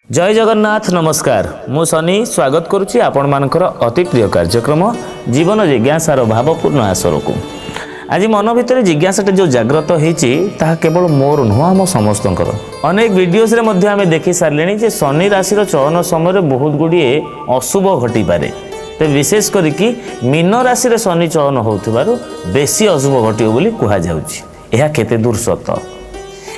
जय जगन्नाथ नमस्कार मु सनी स्वागत करुच्ची आपण मानकर अति प्रिय कार्यक्रम जीवन जिज्ञासार भावपूर्ण आसर को आज मन भितर जिज्ञासाटे जो जाग्रत होती केवल मोर नुह आम समस्त अनेक वीडियोस रे मध्य आमे देखि सारे जे शनि राशि चयन समय बहुत गुड़िए अशुभ घटी पारे तो विशेष करिकी मीन राशि शनि चयन होउथिबारु बेसी अशुभ घटियो बोली कुहा जाउछि। एहा केते दूर सत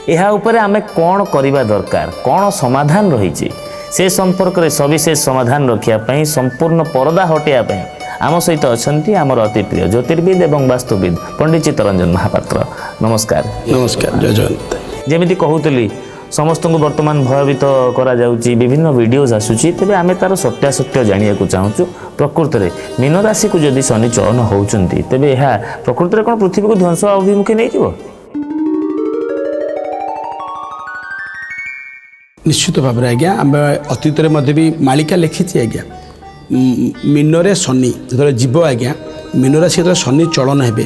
यह उपर आमे कौन करवा दरकार कौन समाधान रही से संपर्क में सविशेष समाधान रखापी संपूर्ण परदा हटापी आम सहित अच्छा आमर अति प्रिय ज्योतिर्विद एवं वास्तुविद पंडित चित्तरंजन महापात्र नमस्कार। नमस्कार जय जगन्नाथ। जमी कहूली समस्त को बर्तमान भयभीत करा जाउची विभिन्न वीडियोज आसुची तेबे आमे तार सत्यासत्य जानिया को चाहूँ। प्रकृत में मीन राशि को जदि शनि चयन होउचंती तेबे यह प्रकृत में कौन पृथ्वी को ध्वंस अभिमुखी नहीं जीवो? निश्चित भाव में आज्ञा आम अतीत भी मालिका लिखी आज्ञा मीन शनि जो जीव आज्ञा मीन राशि जो शनि चलन हे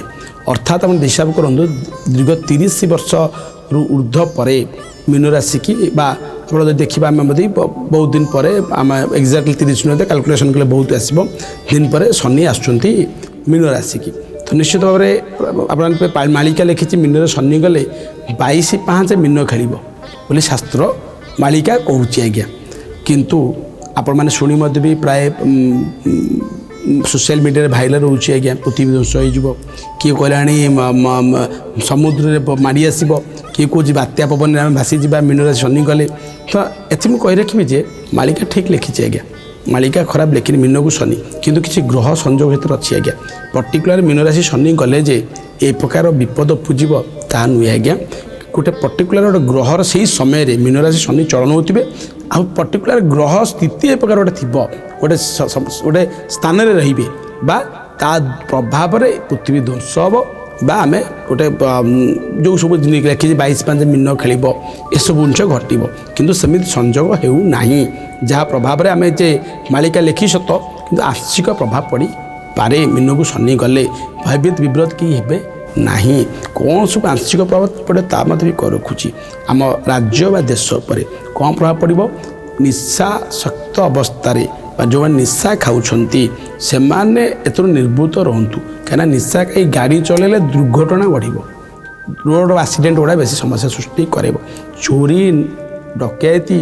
अर्थात आप हिसाब करूँ दीर्घ 30 वर्ष रु ऊर्ध्व पर मीन राशि की देखा आम बहुत दिन पर आम एक्जाक्टली 30 मिनट कैलकुलेसन कले बहुत आसब दिन पर शनि आसुँच मीन राशि की। तो निश्चित भाव में आप मालिका लिखी मीन शनि गले 22/5 मीन खेल बोली शास्त्र मालिका कहूँ आज्ञा किंतु आपण मैंने शुणी भी प्राय सोशल मीडिया भाइराल रोचे आज्ञा पृथ्वी ध्वंस हो किए कहला समुद्र में माड़ी आसब किए कौन बात्या पवन में भासी जा मीन राशि शनि गले तो ये मुझे रखी जे मालिका ठीक लिखी आज्ञा मालिका खराब लिखी मीन को शनि किंतु किसी ग्रह संजोग भर अच्छी आज्ञा पर्टिकुलर मीन राशि शनि गले जे ए प्रकार विपद उपजीव ता नुहे आज्ञा गोटे पर्टिकुलर गोटे ग्रहर से समय मीन राशि शनि चलन होते आ पर्टिकुलर ग्रह स्थिति ए प्रकार गोटे गोटे गोटे स्थान में रे प्रभाव में पृथ्वी ध्वंस हम आम गोटे जो सब लिखी 22/5 मीन खेल ये सब जिन घटव किंतु सेमती संजोग होना जहाँ प्रभाव में आम जे मालिका लिखी सत कि आंशिक प्रभाव पड़ पारे मीन को शनि गले भयभीत विव्रत कि हे नहीं कौन सब आंशिक प्रभाव पड़े ता मत भी रखुची आम राज्य व देश पर कौन प्रभाव पड़ो निशाशक्त अवस्था जो निशा खाऊं से निर्भूत रहतु कहीं निशा कहीं गाड़ी चलैले दुर्घटना बढ़ रोड एक्सीडेंट गुड़ा बेसी समस्या सृष्टि कर चोरी डकैती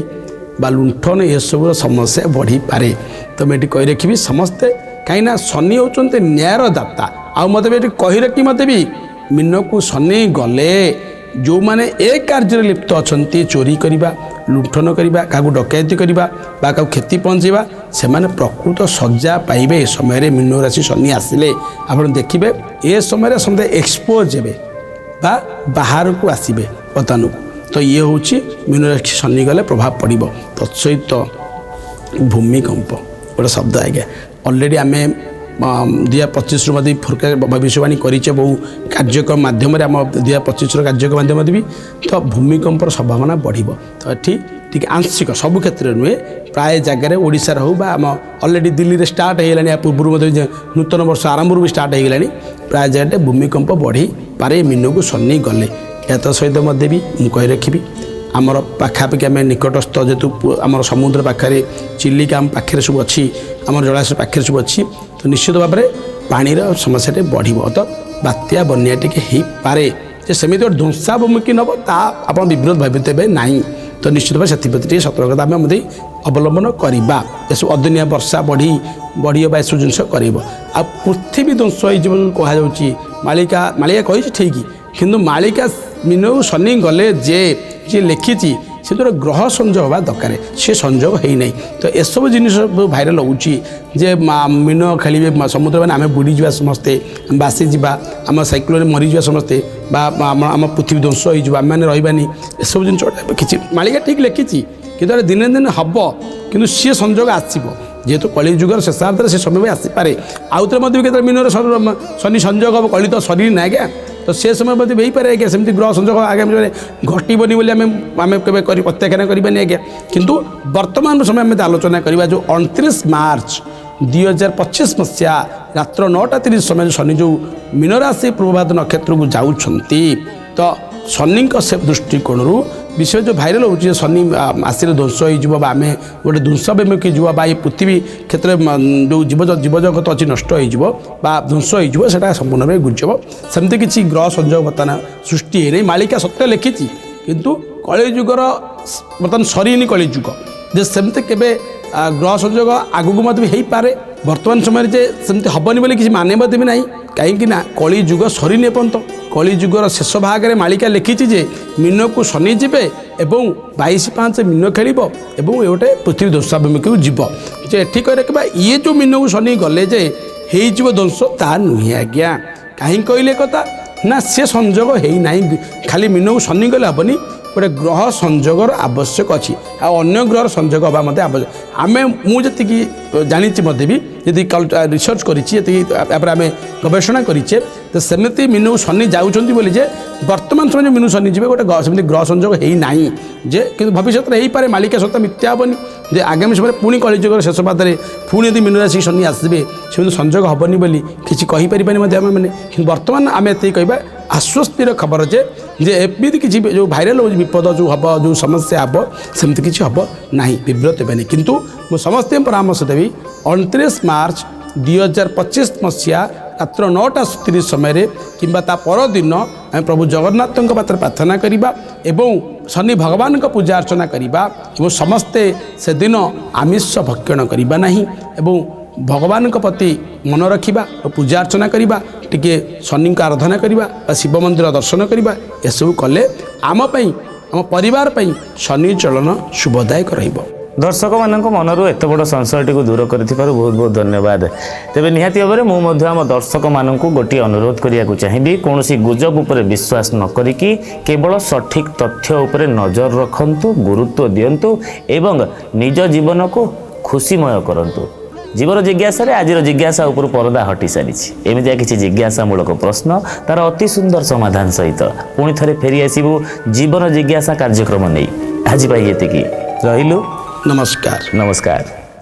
बा लुंठन ये सब समस्या बढ़ी पारे। तो मैं कही रखी समस्ते कहीं शनि होते न्यायर दाता आ मत भी कही रखी मत भी मीन को शनि गले जो माने एक कार्य लिप्त अच्छा चोरी करवा लुंठन करवा क्या डकैती करवा क्या क्षति पहुँचवा से प्रकृत सजा पाइबे। ए समय मीन राशि शनि आसिले आप देखिए ए समय समझे एक्सपोज हे बाहर को आसबे वर्तमान को तो ये हूँ मीन राशि शनि गले प्रभाव पड़ो तत्सहित भूमिकंप गोटे शब्द आज्ञा अलरेडी आम 2025 मध्य फोरकास्ट भविष्यवाणी करें बहु कार्यक्रम मध्यम आम 2025 कार्यक्रम माध्यम भी तो भूमिकंपर संभावना बढ़ तो ठीक आंशिक सबु क्षेत्र नुहे प्राय जगार ओडिशार हो आम अलरेडी दिल्ली में स्टार्ट होगा पूर्व नूतन वर्ष आरंभ भी स्टार्ट होगा प्राय जगह भूमिकंप बढ़ी पारे मीन को शनि गले या सहित भी मुझे रखी आमर पाखापाखि आम निकटस्थ जेहेतु आम समुद्र पाखे चिलिका आम पाखे सब अच्छी आम जलाशय पाखे सब अच्छी तो निश्चित भाव में पानीर समस्या बढ़ तो बात्या बन्या टे हो पारे सेमती गोटे ध्वंसाभिमुखी नब ता आप विव्रत भयभीत हे ना तो निश्चित भाव से सतर्कता आम अवलम्बन करवा एसब अदिनिया वर्षा बढ़ी सब जिन कर पृथ्वी ध्वंस कहुच्छी मालिका कही ठीक किंतु मालिका मीन शनि गले जे लिखी से तो ग्रह संजोग हवा दरकार से संजोग है नहीं तो ये सब जिन भाइराल होची जे मीन खेलिए समुद्र मैंने आम बुड़ी जा समस्ते बासी जा आम साइक्लोन मरीजा समस्ते आम पृथ्वी ध्वंस हो आम मैंने रही ये सब जिन किसी मालिका ठीक लिखी कि दिने दिन हम कि सी संजोग आसब जेहेतु कली जुगर शेषार्थ से समय भी आसीपे आउ थे मीन शनि संजोग हम कली तो शरीर ना क्या तो से समय मध्य हो पारे आज्ञा सेमती ग्रह संजोग आगामी घटबनी बोली आम के प्रत्याख्यान करवानी आज्ञा किंतु वर्तमान समय आम आलोचना करवा जो 29 मार्च 2025 मसीहा रात्र 9:30 समय शनि जो मीन राशि पूर्वभाद्र नक्षत्र को जाऊँच तो ଶନିଙ୍କ ସେ ଦୃଷ୍ଟିକୋଣରୁ ବିଷୟ ଯେଉଁ ଭାଇରାଲ୍ ହେଉଛି ଯେ ଶନି ମାସରେ ଧ୍ୱଂସ ହୋଇଯିବ ବା ଆମେ ଗୋଟେ ଧ୍ୱଂସ ବିମୁଖୀ ଯିବ ବା ଏ ପୃଥିବୀ କ୍ଷେତ୍ରରେ ଯେଉଁ ଜୀବଜଗତ ଅଛି ନଷ୍ଟ ହୋଇଯିବ ବା ଧ୍ୱଂସ ହୋଇଯିବ ସେଇଟା ସମ୍ପୂର୍ଣ୍ଣ ଭାବେ ଗୁଜବ। ସେମିତି କିଛି ଗ୍ରହ ସଂଯୋଗ ବର୍ତ୍ତମାନ ସୃଷ୍ଟି ହେଇନାହିଁ। ମାଳିକା ସତ୍ୟ ଲେଖିଛି କିନ୍ତୁ କଳିଯୁଗର ବର୍ତ୍ତମାନ ସରିନି କଳିଯୁଗ ଯେ ସେମିତି କେବେ ଗ୍ରହ ସଂଯୋଗ ଆଗକୁ ମଧ୍ୟ ବି ହେଇପାରେ। ବର୍ତ୍ତମାନ ସମୟରେ ଯେ ସେମିତି ହେବନି ବୋଲି କିଛି ମାନେ ମଧ୍ୟ ବି ନାହିଁ, କାହିଁକି ନା କଳିଯୁଗ ସରିନି ଏପର୍ଯ୍ୟନ୍ତ। କଳିଯୁଗର ଶେଷ ଭାଗରେ ମାଳିକା ଲେଖିଛି ଯେ ମୀନକୁ ଶନି ଯିବେ ଏବଂ 22/5 ମୀନ ଖେଳିବ ଏବଂ ଏ ଗୋଟେ ପୃଥିବୀ ଧ୍ୱଂସାଭିମୁଖୀକୁ ଯିବ। ଯେ ଏଠି କହି ରଖିବା ଇଏ ଯେଉଁ ମୀନକୁ ଶନି ଗଲେ ଯେ ହେଇଯିବ ଧ୍ୱଂସ ତାହା ନୁହେଁ ଆଜ୍ଞା। କାହିଁକି କହିଲେ କଥା ନା ସେ ସଂଯୋଗ ହେଇନାହିଁ। ଖାଲି ମୀନକୁ ଶନି ଗଲେ ହେବନି, ଗୋଟେ ଗ୍ରହ ସଂଯୋଗର ଆବଶ୍ୟକ ଅଛି ଆଉ ଅନ୍ୟ ଗ୍ରହର ସଂଯୋଗ ହେବା ମଧ୍ୟ ଆବଶ୍ୟକ। ମୁଁ ଯେତିକି ଜାଣିଛି ମଧ୍ୟ ବି ଯେତିକି ରିସର୍ଚ୍ଚ କରିଛି ଯେତିକି ତାପରେ ଆମେ ଗବେଷଣା କରିଛେ ତ ସେମିତି ମୀନକୁ ଶନି ଯାଉଛନ୍ତି ବୋଲି ଯେ ବର୍ତ୍ତମାନ ସମୟରେ ଯେଉଁ ମୀନକୁ ଶନି ଯିବେ ଗୋଟେ ସେମିତି ଗ୍ରହ ସଂଯୋଗ ହେଇନାହିଁ ଯେ, କିନ୍ତୁ ଭବିଷ୍ୟତରେ ହେଇପାରେ। ମାଳିକା ସତ ମିଥ୍ୟା ହେବନି ଯେ ଆଗାମୀ ସମୟରେ ପୁଣି କଳିଯୁଗର ଶେଷ ପାଦରେ ପୁଣି ଯଦି ମୀନ ରାଶି ଶନି ଆସିବେ ସେମିତି ସଂଯୋଗ ହେବନି ବୋଲି କିଛି କହିପାରିବାନି ମଧ୍ୟ ଆମେ ମାନେ। କିନ୍ତୁ ବର୍ତ୍ତମାନ ଆମେ ଏତିକି କହିବା ଆଶ୍ୱସ୍ତିର ଖବର ଯେ ଏମିତି କିଛି ଯେଉଁ ଭାଇରାଲ୍ ହେଉଛି ବିପଦ ଯେଉଁ ହେବ ଯେଉଁ ସମସ୍ୟା ହେବ ସେମିତି କିଛି ହେବ ନାହିଁ, ବିବ୍ରତ ହେବେନି। କିନ୍ତୁ ମୁଁ ସମସ୍ତଙ୍କୁ ପରାମର୍ଶ ଦେବି 29 ମାର୍ଚ୍ଚ 2025 ମସିହା ରାତ୍ର 9:30 ସମୟରେ କିମ୍ବା ତା ପରଦିନ ଆମେ ପ୍ରଭୁ ଜଗନ୍ନାଥଙ୍କ ପାଖରେ ପ୍ରାର୍ଥନା କରିବା ଏବଂ ଶନି ଭଗବାନଙ୍କ ପୂଜା ଅର୍ଚ୍ଚନା କରିବା ଏବଂ ସମସ୍ତେ ସେଦିନ ଆମିଷ ଭକ୍ଷଣ କରିବା ନାହିଁ ଏବଂ ଭଗବାନଙ୍କ ପ୍ରତି ମନ ରଖିବା ଓ ପୂଜା ଅର୍ଚ୍ଚନା କରିବା, ଟିକିଏ ଶନିଙ୍କ ଆରାଧନା କରିବା ବା ଶିବ ମନ୍ଦିର ଦର୍ଶନ କରିବା। ଏସବୁ କଲେ ଆମ ପାଇଁ ଆମ ପରିବାର ପାଇଁ ଶନି ଚଳନ ଶୁଭଦାୟକ ରହିବ। ଦର୍ଶକମାନଙ୍କ ମନରୁ ଏତେ ବଡ଼ ସଂଶୟଟିକୁ ଦୂର କରିଥିବାରୁ ବହୁତ ବହୁତ ଧନ୍ୟବାଦ। ତେବେ ନିହାତି ଭାବରେ ମୁଁ ମଧ୍ୟ ଆମ ଦର୍ଶକମାନଙ୍କୁ ଗୋଟିଏ ଅନୁରୋଧ କରିବାକୁ ଚାହିଁବି, କୌଣସି ଗୁଜବ ଉପରେ ବିଶ୍ୱାସ ନ କରିକି କେବଳ ସଠିକ୍ ତଥ୍ୟ ଉପରେ ନଜର ରଖନ୍ତୁ, ଗୁରୁତ୍ୱ ଦିଅନ୍ତୁ ଏବଂ ନିଜ ଜୀବନକୁ ଖୁସିମୟ କରନ୍ତୁ। ଜୀବନ ଜିଜ୍ଞାସାରେ ଆଜିର ଜିଜ୍ଞାସା ଉପରୁ ପରଦା ହଟି ସାରିଛି। ଏମିତିଆ କିଛି ଜିଜ୍ଞାସାମୂଳକ ପ୍ରଶ୍ନ ତାର ଅତି ସୁନ୍ଦର ସମାଧାନ ସହିତ ପୁଣି ଥରେ ଫେରି ଆସିବୁ ଜୀବନ ଜିଜ୍ଞାସା କାର୍ଯ୍ୟକ୍ରମ ନେଇ। ଆଜି ପାଇଁ ଏତିକି, ରହିଲୁ। ନମସ୍କାର। ନମସ୍କାର।